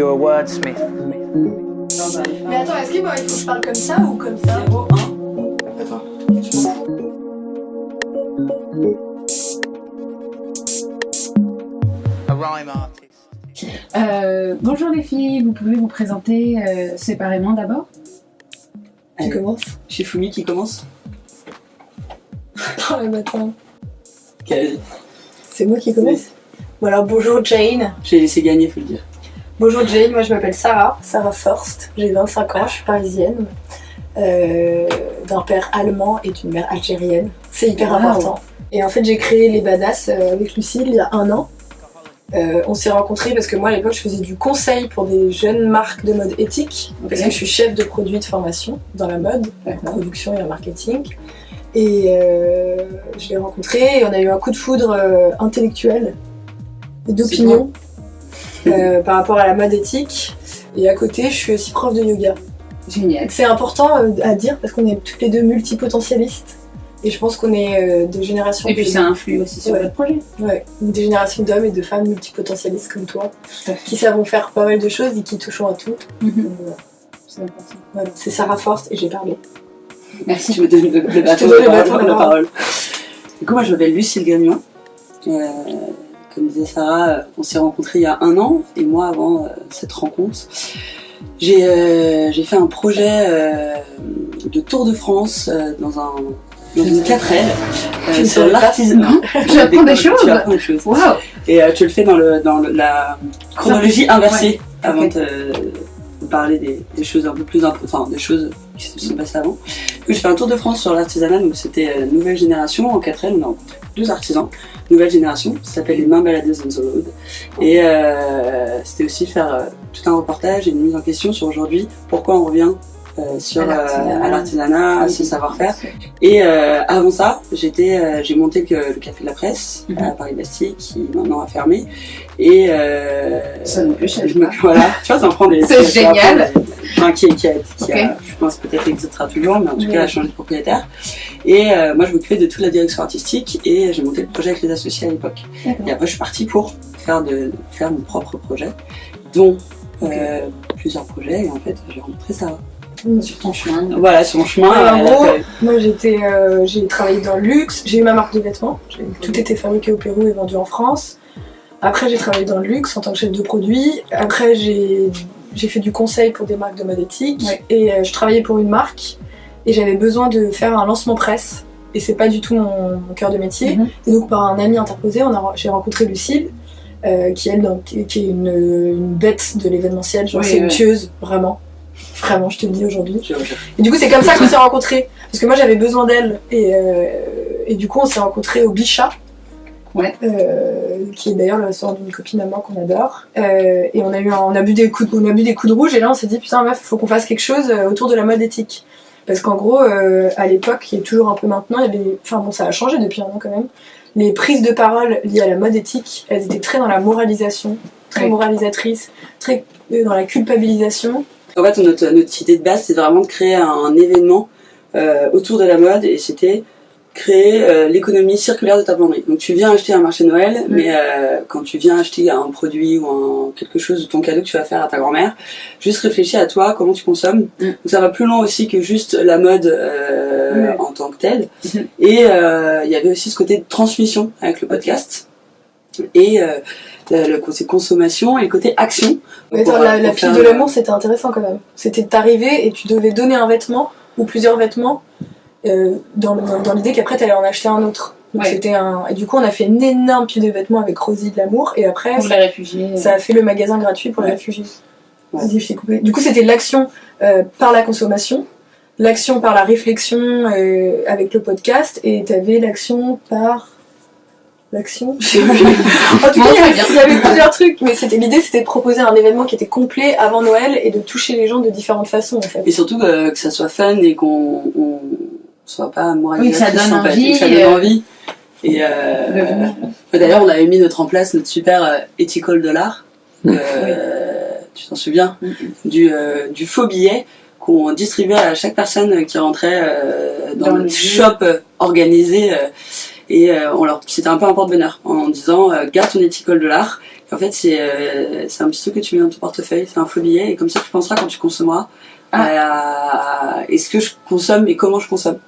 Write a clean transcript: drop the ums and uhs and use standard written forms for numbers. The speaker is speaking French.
You're a wordsmith. Mais attends, est-ce qu'il faut que je parle comme ça ou comme ça? 0, 1. Attends, je m'en fous. A rhyme artist. Bonjour les filles, vous pouvez vous présenter séparément d'abord? Tu commences? Chez Fumi qui commence. Oh mais attends, Quelle... c'est moi qui commence? Bon alors bonjour Jane. J'ai laissé gagner, faut le dire. Bonjour Jane, moi je m'appelle Sarah Forst, j'ai 25 ans, je suis parisienne, d'un père allemand et d'une mère algérienne, c'est hyper important. Et en fait j'ai créé les Badass avec Lucille il y a 1 an. On s'est rencontrés parce que moi à l'époque je faisais du conseil pour des jeunes marques de mode éthique, parce que je suis chef de produit de formation dans la mode, en production et en marketing. Et je l'ai rencontré et on a eu un coup de foudre intellectuel et d'opinion par rapport à la mode éthique. Et à côté je suis aussi prof de yoga. Génial. C'est important à dire parce qu'on est toutes les deux multipotentialistes. Et je pense qu'on est de générations... Et puis ça influe aussi sur votre projet. Ouais, des générations d'hommes et de femmes multipotentialistes comme toi, qui savent faire pas mal de choses et qui touchent à tout. Donc, voilà. C'est important. Voilà. C'est Sarah Forst et j'ai parlé. Merci. Tu me donnes le bâton de parole. Du coup, moi je m'appelle Lucille Gagnon. Comme disait Sarah, on s'est rencontrés il y a 1 an, et moi avant cette rencontre, j'ai fait un projet de Tour de France dans une 4L sur l'artisanat. J'apprends des choses. Tu apprends des choses. Wow. Et tu le fais dans la chronologie inversée, avant de parler des choses un peu plus importantes, des choses qui se sont passées avant. Je fais un tour de France sur l'artisanat, donc c'était nouvelle génération. En 4L, on a rencontré 2 artisans, nouvelle génération, ça s'appelle les mains baladeuses on the road. Et c'était aussi faire tout un reportage et une mise en question sur aujourd'hui, pourquoi on revient à l'artisanat, à ce savoir-faire. Et avant ça, j'ai monté le Café de la Presse à Paris-Bastille, qui maintenant a fermé. Et Ça nous plaît, voilà, tu vois, ça en prend des... C'est génial. Qui a, je pense peut-être existera toujours, mais en tout cas a changé de propriétaire. Et moi je m'occupais de toute la direction artistique et j'ai monté le projet avec les associés à l'époque. Et après je suis partie pour faire mon propre projet, dont plusieurs projets, et en fait j'ai rencontré Sarah. Sur ton chemin. Voilà, sur mon chemin. En gros, moi j'ai travaillé dans le luxe, j'ai eu ma marque de vêtements, tout était fabriqué au Pérou et vendu en France. Après j'ai travaillé dans le luxe en tant que chef de produit. Après j'ai fait du conseil pour des marques de mode éthique et je travaillais pour une marque et j'avais besoin de faire un lancement presse et c'est pas du tout mon cœur de métier. Et donc par un ami interposé, j'ai rencontré Lucille qui est une bête de l'événementiel, genre c'est une tueuse, vraiment, je te le dis aujourd'hui. Et du coup c'est comme ça qu'on s'est rencontrés, parce que moi j'avais besoin d'elle et du coup on s'est rencontrés au Bichat. Qui est d'ailleurs le restaurant d'une copine à moi qu'on adore, et on a bu des coups de rouge et là on s'est dit putain meuf, faut qu'on fasse quelque chose autour de la mode éthique, parce qu'en gros à l'époque et toujours un peu maintenant ça a changé depuis 1 an quand même, les prises de parole liées à la mode éthique elles étaient très dans la moralisation, très moralisatrice, très dans la culpabilisation. En fait notre idée de base c'est vraiment de créer un événement autour de la mode, et c'était créer l'économie circulaire de ta penderie. Donc tu viens acheter un marché Noël, mais quand tu viens acheter un produit ou quelque chose de ton cadeau que tu vas faire à ta grand-mère, juste réfléchis à toi, comment tu consommes. Donc ça va plus loin aussi que juste la mode en tant que telle. Et il y avait aussi ce côté de transmission avec le podcast. Et le côté consommation et le côté action. Mais attends, la pile de l'amour c'était intéressant quand même. C'était d'arriver et tu devais donner un vêtement ou plusieurs vêtements dans l'idée qu'après t'allais en acheter un autre. Donc et du coup on a fait une énorme pile de vêtements avec Rosie de l'amour, et après pour les réfugiés, ça a fait le magasin gratuit pour les réfugiés. Vas-y, je t'ai coupé. Du coup c'était l'action par la consommation, l'action par la réflexion avec le podcast, et t'avais l'action par l'action. En tout cas il y avait plusieurs trucs, mais l'idée c'était de proposer un événement qui était complet avant Noël et de toucher les gens de différentes façons en fait. Et surtout que ça soit fun et qu'on soit pas moralisatrice, que ça donne envie, que ça donne envie. Et d'ailleurs on avait mis en place notre super ethical dollar, tu t'en souviens, du faux billet qu'on distribuait à chaque personne qui rentrait dans notre shop organisé. Et c'était un peu un porte-bonheur en disant garde ton étiquette de l'art. En fait, c'est un petit truc que tu mets dans ton portefeuille, c'est un faux billet, et comme ça tu penseras quand tu consommeras à ce que je consomme et comment je consomme.